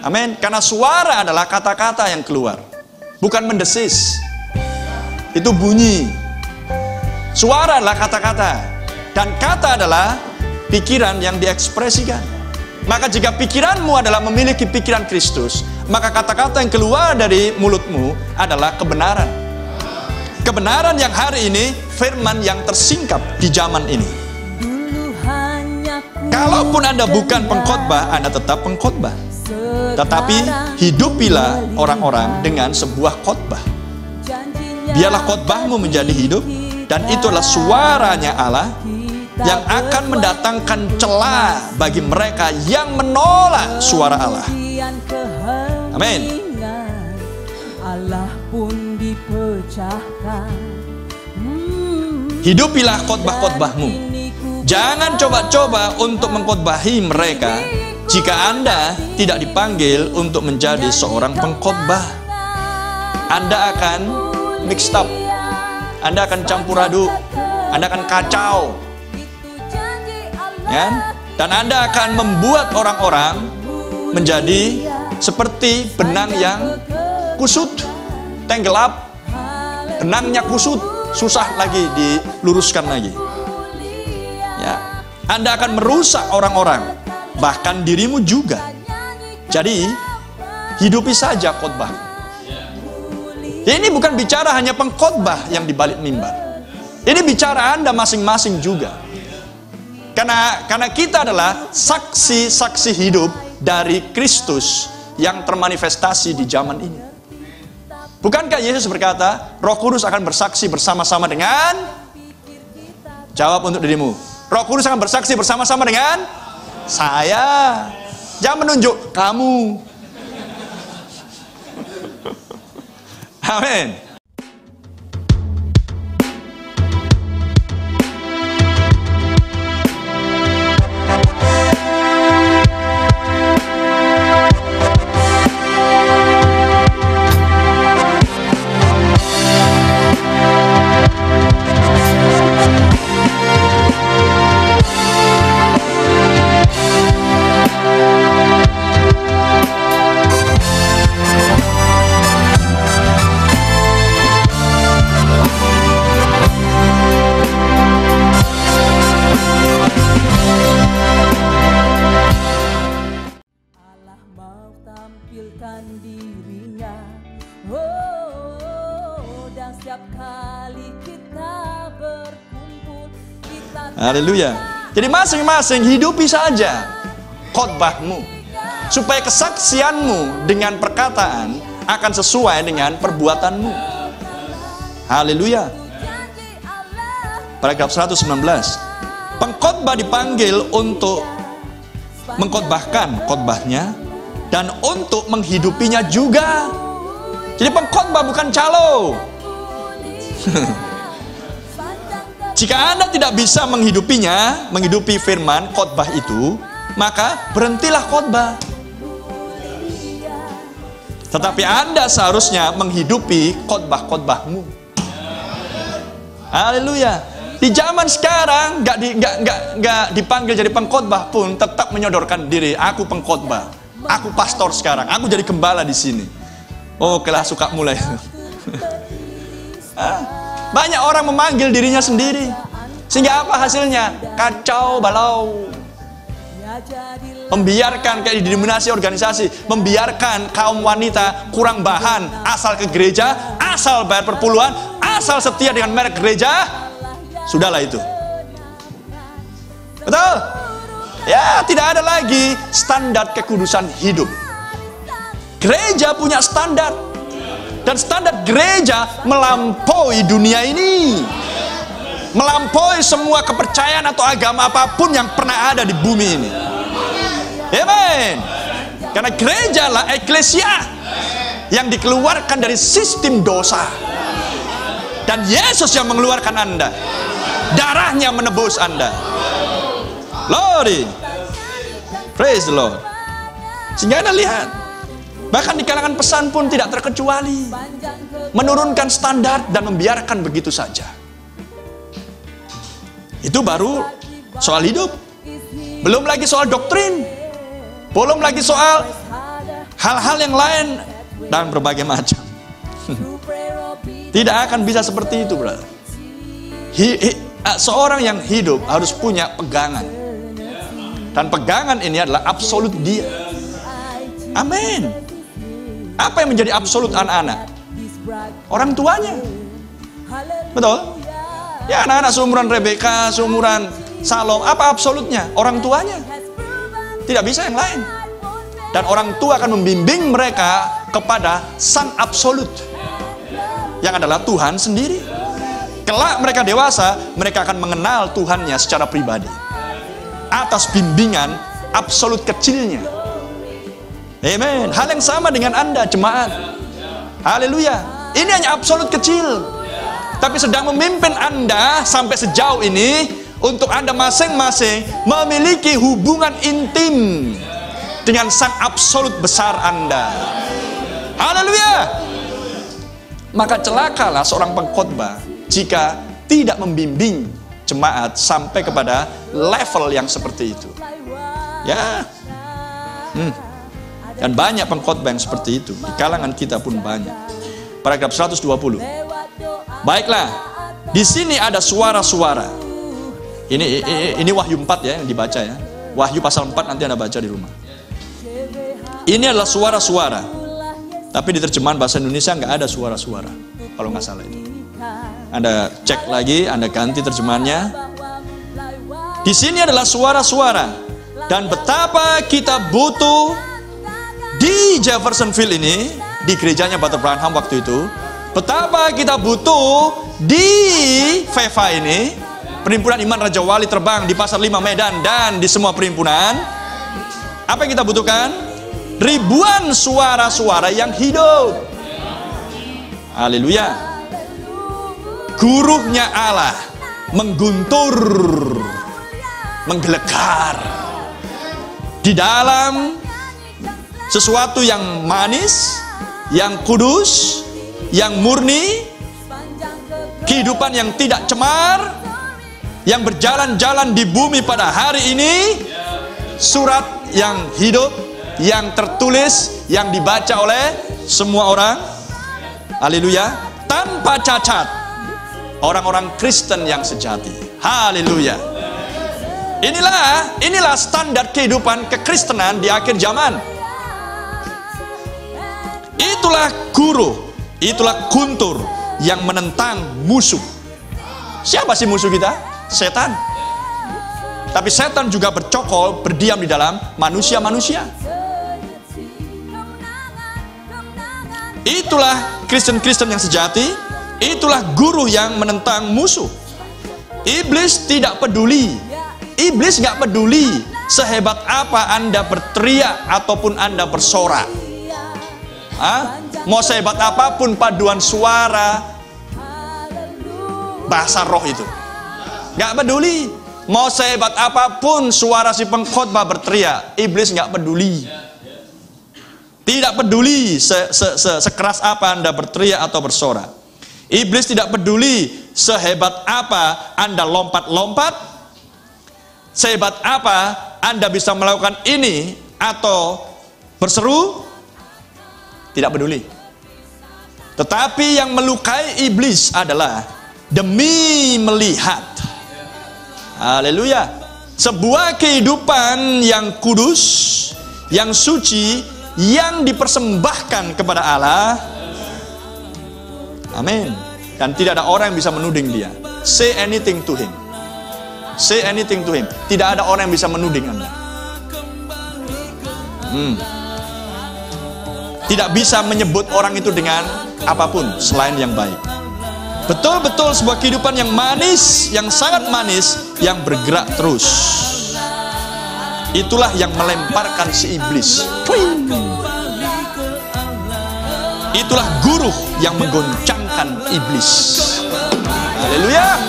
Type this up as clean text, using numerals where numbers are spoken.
Amin. Karena suara adalah kata-kata yang keluar, bukan mendesis. Itu bunyi. Suara adalah kata-kata, dan kata adalah pikiran yang diekspresikan. Maka jika pikiranmu adalah memiliki pikiran Kristus, maka kata-kata yang keluar dari mulutmu adalah kebenaran. Kebenaran yang hari ini, firman yang tersingkap di zaman ini. Kalaupun Anda bukan pengkhotbah, Anda tetap pengkhotbah. Tetapi hidupilah orang-orang dengan sebuah khotbah. Biarlah khotbahmu menjadi hidup, dan itulah suaranya Allah yang akan mendatangkan celah bagi mereka yang menolak suara Allah. Amin. Allah pun dipecahkan. Hidupilah khotbah-khotbahmu. Jangan coba-coba untuk mengkhotbahi mereka jika Anda tidak dipanggil untuk menjadi seorang pengkhotbah. Anda akan mixed up, Anda akan campur aduk, Anda akan kacau, ya? Dan Anda akan membuat orang-orang menjadi seperti benang yang kusut, tenggelap. Benangnya kusut, susah lagi diluruskan lagi, ya. Anda akan merusak orang-orang, bahkan dirimu juga. Jadi hidupi saja khotbah. Ini bukan bicara hanya pengkhotbah yang di balik mimbar. Ini bicara Anda masing-masing juga. Karena kita adalah saksi-saksi hidup dari Kristus yang termanifestasi di zaman ini. Bukankah Yesus berkata, Roh Kudus akan bersaksi bersama-sama dengan... Jawab untuk dirimu. Roh Kudus akan bersaksi bersama-sama dengan saya. Jangan menunjuk kamu. Amin. Haleluya. Jadi masing-masing hidupi saja khotbahmu, supaya kesaksianmu dengan perkataan akan sesuai dengan perbuatanmu. Haleluya. Paragraf 119. Pengkhotbah dipanggil untuk mengkhotbahkan khotbahnya dan untuk menghidupinya juga. Jadi pengkhotbah bukan calo. Jika Anda tidak bisa menghidupinya, menghidupi firman khotbah itu, maka berhentilah khotbah. Tetapi Anda seharusnya menghidupi khotbah-khotbahmu. Haleluya. Di zaman sekarang nggak dipanggil jadi pengkhotbah pun tetap menyodorkan diri, aku pengkhotbah, aku pastor sekarang, aku jadi gembala di sini. Oh, kelas suka mulai. Banyak orang memanggil dirinya sendiri. Sehingga apa hasilnya? Kacau balau. Membiarkan kayak didominasi organisasi, membiarkan kaum wanita kurang bahan, asal ke gereja, asal bayar perpuluhan, asal setia dengan merek gereja. Sudahlah itu. Betul? Ya, tidak ada lagi standar kekudusan hidup. Gereja punya standar. Dan standar gereja melampaui dunia ini, melampaui semua kepercayaan atau agama apapun yang pernah ada di bumi ini. Amen. Karena gereja lah eklesia yang dikeluarkan dari sistem dosa, dan Yesus yang mengeluarkan Anda, darahnya menebus Anda. Glory, praise the Lord. Sehingga Anda lihat, bahkan di kalangan pesan pun tidak terkecuali, menurunkan standar dan membiarkan begitu saja. Itu baru soal hidup. Belum lagi soal doktrin, belum lagi soal hal-hal yang lain, dan berbagai macam. Tidak akan bisa seperti itu, brother. Seorang yang hidup harus punya pegangan. Dan pegangan ini adalah absolut dia. Amin. Apa yang menjadi absolut anak-anak? Orang tuanya. Betul? Ya, anak-anak seumuran Rebeka, seumuran Salom, apa absolutnya? Orang tuanya. Tidak bisa yang lain. Dan orang tua akan membimbing mereka kepada sang absolut, yang adalah Tuhan sendiri. Kelak mereka dewasa, mereka akan mengenal Tuhannya secara pribadi atas bimbingan absolut kecilnya. Amen. Hal yang sama dengan Anda, jemaat. Haleluya. Ini hanya absolut kecil, tapi sedang memimpin Anda sampai sejauh ini untuk Anda masing-masing memiliki hubungan intim dengan sang absolut besar Anda. Haleluya. Maka celakalah seorang pengkhotbah jika tidak membimbing jemaat sampai kepada level yang seperti itu. Ya. Dan banyak pengkhotbah yang seperti itu. Di kalangan kita pun banyak. Paragraf 120. Baiklah, di sini ada suara-suara. Ini Wahyu 4 ya yang dibaca ya. Wahyu pasal 4 nanti Anda baca di rumah. Ini adalah suara-suara. Tapi di terjemahan bahasa Indonesia nggak ada suara-suara, kalau nggak salah itu. Anda cek lagi, Anda ganti terjemahannya. Di sini adalah suara-suara. Dan betapa kita butuh di Jeffersonville ini, di gerejanya Brother Branham waktu itu, betapa kita butuh di Veva ini, Perhimpunan Iman Raja Wali Terbang di Pasar 5 Medan, dan di semua perhimpunan. Apa yang kita butuhkan? Ribuan suara-suara yang hidup. Haleluya. Guruhnya Allah mengguntur, menggelegar di dalam sesuatu yang manis, yang kudus, yang murni, kehidupan yang tidak cemar, yang berjalan-jalan di bumi pada hari ini. Surat yang hidup, yang tertulis, yang dibaca oleh semua orang. Haleluya. Tanpa cacat. Orang-orang Kristen yang sejati. Haleluya. Inilah standar kehidupan kekristenan di akhir zaman. Itulah guru, itulah guntur yang menentang musuh. Siapa sih musuh kita? Setan. Tapi setan juga bercokol, berdiam di dalam manusia-manusia. Itulah Kristen-Kristen yang sejati. Itulah guru yang menentang musuh. Iblis tidak peduli. Iblis nggak peduli sehebat apa Anda berteriak ataupun Anda bersorak. Mau sehebat apapun paduan suara, bahasa roh itu, nggak peduli. Mau sehebat apapun suara si pengkhotbah berteriak, iblis nggak peduli. Tidak peduli sekeras apa Anda berteriak atau bersorak. Iblis tidak peduli sehebat apa Anda lompat-lompat, sehebat apa Anda bisa melakukan ini atau berseru. Tidak peduli. Tetapi yang melukai iblis adalah demi melihat, haleluya, sebuah kehidupan yang kudus, yang suci, yang dipersembahkan kepada Allah. Amin. Dan tidak ada orang yang bisa menuding dia. Say anything to him. Say anything to him. Tidak ada orang yang bisa menuding Anda. Tidak bisa menyebut orang itu dengan apapun selain yang baik. Betul-betul sebuah kehidupan yang manis, yang sangat manis, yang bergerak terus. Itulah yang melemparkan si iblis. Itulah guru yang menggoncangkan iblis. Haleluya.